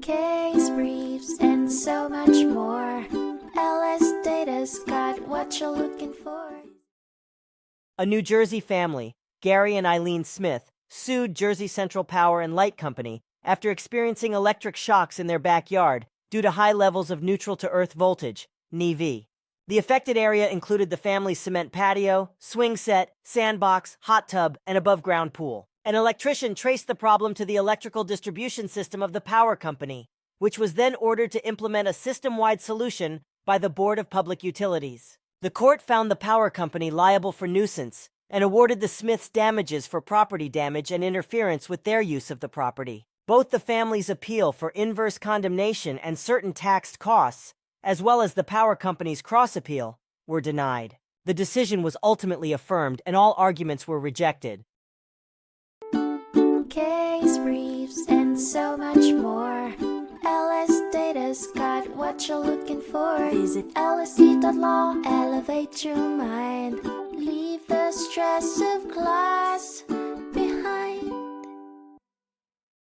case briefs, and so much more. LSData's got what you're looking for. A New Jersey family, Gary and Eileen Smith, sued Jersey Central Power and Light Company after experiencing electric shocks in their backyard due to high levels of neutral-to-earth voltage, NEV. The affected area included the family's cement patio, swing set, sandbox, hot tub, and above-ground pool. An electrician traced the problem to the electrical distribution system of the power company, which was then ordered to implement a system-wide solution by the Board of Public Utilities. The court found the power company liable for nuisance and awarded the Smiths damages for property damage and interference with their use of the property. Both the family's appeal for inverse condemnation and certain taxed costs, as well as the power company's cross-appeal, were denied. The decision was ultimately affirmed and all arguments were rejected. Case briefs, and so much more. LSData's got what you're looking for. Visit lsd.law, elevate your mind. Leave the stress of class.